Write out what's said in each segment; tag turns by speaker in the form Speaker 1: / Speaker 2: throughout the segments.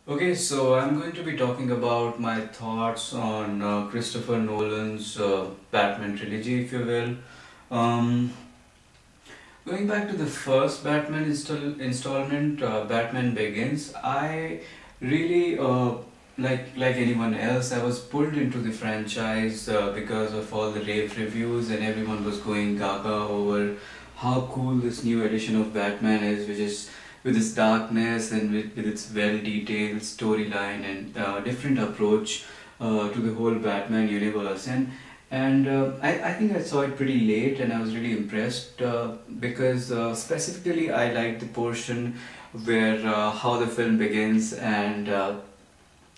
Speaker 1: Okay, so I'm going to be talking about my thoughts on Christopher Nolan's Batman trilogy, if you will. Um, Going back to the first Batman installment, Batman Begins, I really, like anyone else, I was pulled into the franchise because of all the rave reviews, and everyone was going gaga over how cool this new edition of Batman is, which is with its darkness and with its well-detailed storyline and different approach to the whole Batman universe. I think I saw it pretty late and I was really impressed because specifically I liked the portion where how the film begins and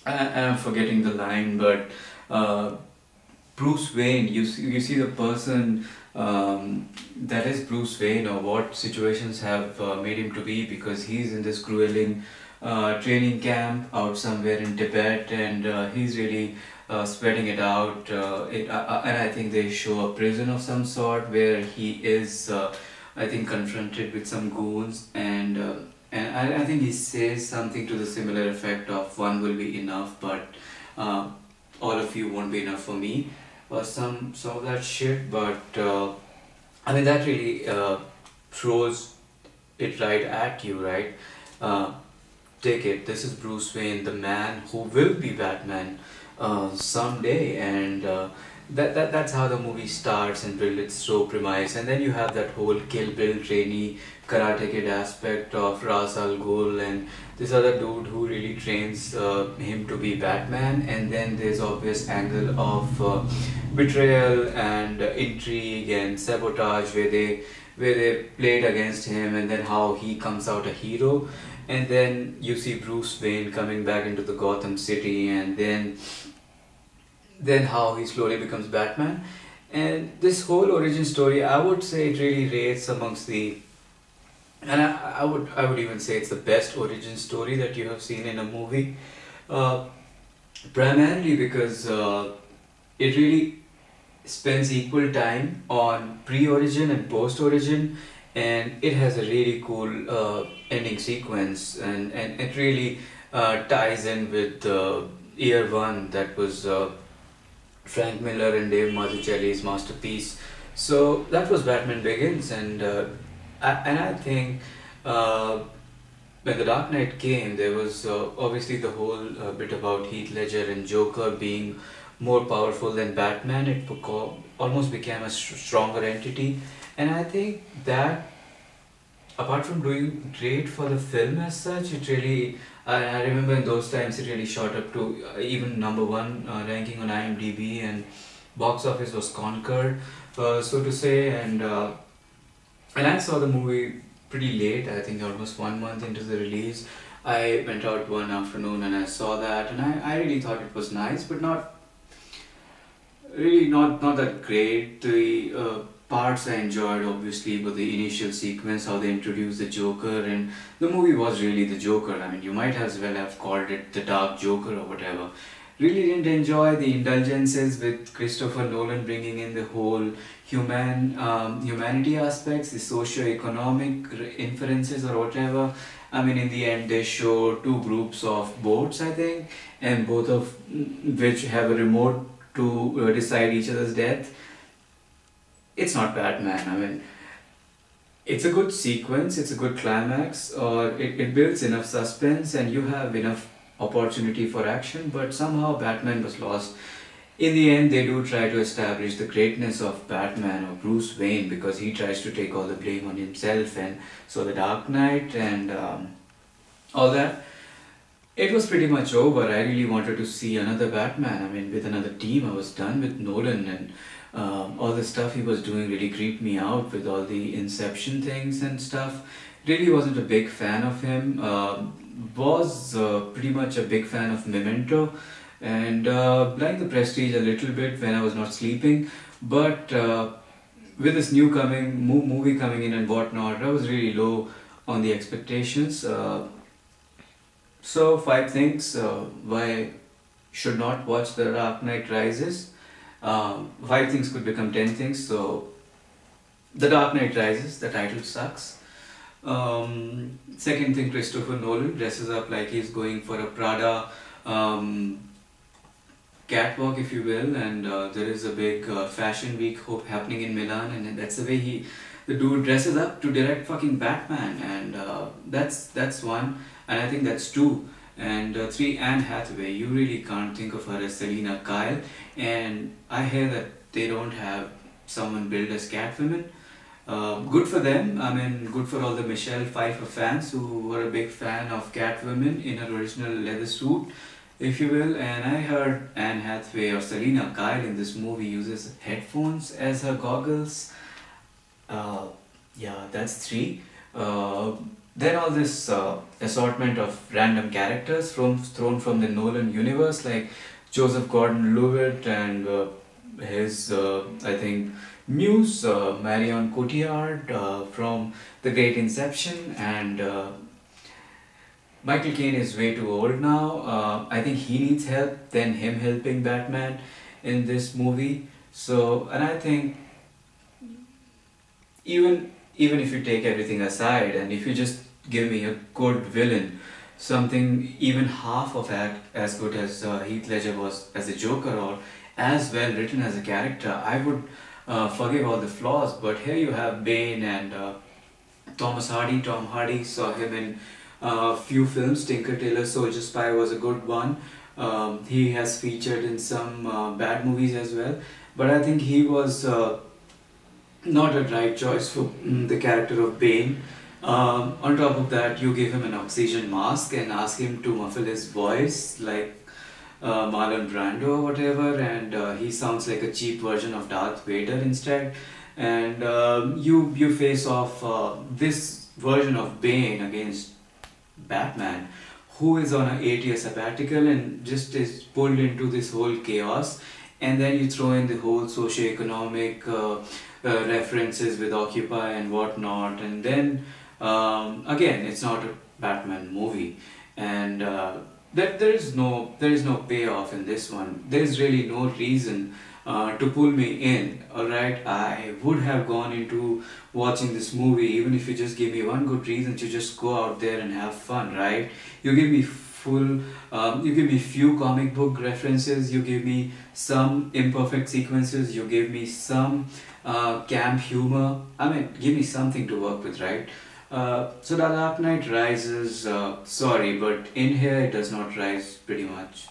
Speaker 1: I'm forgetting the line, but uh, Bruce Wayne, you see the person that is Bruce Wayne, or what situations have made him to be, because he's in this grueling training camp out somewhere in Tibet, and he's really sweating it out. And I think they show a prison of some sort where he is, I think, confronted with some goons, and I think he says something to the similar effect of "one will be enough, but uh, all of you won't be enough for me," or some of that shit. But I mean that really throws it right at you, right? Uh, Take it. This is Bruce Wayne, the man who will be Batman someday, and that's how the movie starts and build its slow premise. And then you have that whole Kill Bill trainee Karate Kid aspect of Ra's al Ghul and this other dude who really trains him to be Batman. And then there's obvious angle of betrayal and intrigue and sabotage where they played against him, and then how he comes out a hero. And then you see Bruce Wayne coming back into the Gotham City, and then how he slowly becomes Batman. And this whole origin story, I would say it really rates amongst the, and I would even say it's the best origin story that you have seen in a movie. Uh, Primarily because it really spends equal time on pre-origin and post-origin, and it has a really cool ending sequence, and it really ties in with year one, that was Frank Miller and Dave Mazzucchelli's masterpiece. So that was Batman Begins, and I think uh, when The Dark Knight came, there was obviously the whole bit about Heath Ledger and Joker being more powerful than Batman. Almost became a stronger entity, and I think that apart from doing great for the film as such, it really, I remember in those times it really shot up to even number one ranking on IMDb, and box office was conquered, so to say, and I saw the movie pretty late. I think almost 1 month into the release. I went out one afternoon and I saw that, and I really thought it was nice, but not that great. The parts I enjoyed obviously were the initial sequence, how they introduced the Joker, and the movie was really the Joker. I mean, you might as well have called it the Dark Joker or whatever. Really didn't enjoy the indulgences with Christopher Nolan bringing in the whole humanity aspects, the socio-economic inferences or whatever. I mean, in the end, they show two groups of boats, I think, and both of which have a remote to decide each other's death. It's not Batman. I mean, it's a good sequence, it's a good climax, or it builds enough suspense and you have enough opportunity for action, but somehow Batman was lost. In the end, they do try to establish the greatness of Batman or Bruce Wayne, because he tries to take all the blame on himself, and so the Dark Knight and all that. It was pretty much over. I really wanted to see another Batman. I mean, with another team. I was done with Nolan, and all the stuff he was doing really creeped me out with all the Inception things and stuff. Really wasn't a big fan of him. Was pretty much a big fan of Memento, and liked The Prestige a little bit when I was not sleeping. But with this new movie coming in and whatnot, I was really low on the expectations. So, five things why should not watch The Dark Knight Rises. Five things could become 10 things. So, The Dark Knight Rises, the title sucks. Second thing, Christopher Nolan dresses up like he's going for a Prada um, catwalk, if you will, and there is a big fashion week happening in Milan, and that's the way the dude dresses up to direct fucking Batman, and that's one, and I think that's two. And three, Anne Hathaway. You really can't think of her as Selena Kyle, and I hear that they don't have someone billed as Catwoman. Good for them. I mean, good for all the Michelle Pfeiffer fans who were a big fan of Catwoman in her original leather suit, if you will. And I heard Anne Hathaway or Selena Kyle in this movie uses headphones as her goggles. Uh, yeah, that's three. Then all this assortment of random characters thrown from the Nolan universe, like Joseph Gordon-Levitt and his, I think, muse Marion Cotillard from The Great Inception, and Michael Caine is way too old now. I think he needs help than him helping Batman in this movie. So, and I think even if you take everything aside and if you just give me a good villain, something even half of that as good as Heath Ledger was as a Joker, or as well written as a character, I would forgive all the flaws. But here you have Bane and Tom Hardy, saw him in a few films. Tinker Tailor Soldier Spy was a good one. He has featured in some bad movies as well, but I think he was not a right choice for the character of Bane. On top of that, you give him an oxygen mask and ask him to muffle his voice like Marlon Brando or whatever, and he sounds like a cheap version of Darth Vader instead. And you face off this version of Bane against Batman, who is on an 8-year sabbatical and just is pulled into this whole chaos. And then you throw in the whole socio-economic references with Occupy and whatnot, and then again, it's not a Batman movie, and there is no payoff in this one. There is really no reason to pull me in. Alright, I would have gone into watching this movie even if you just give me one good reason to just go out there and have fun, right? You give me you give me few comic book references, you give me some imperfect sequences, you give me some camp humor. I mean, give me something to work with, right? So The Dark Knight Rises, sorry, but in here it does not rise pretty much.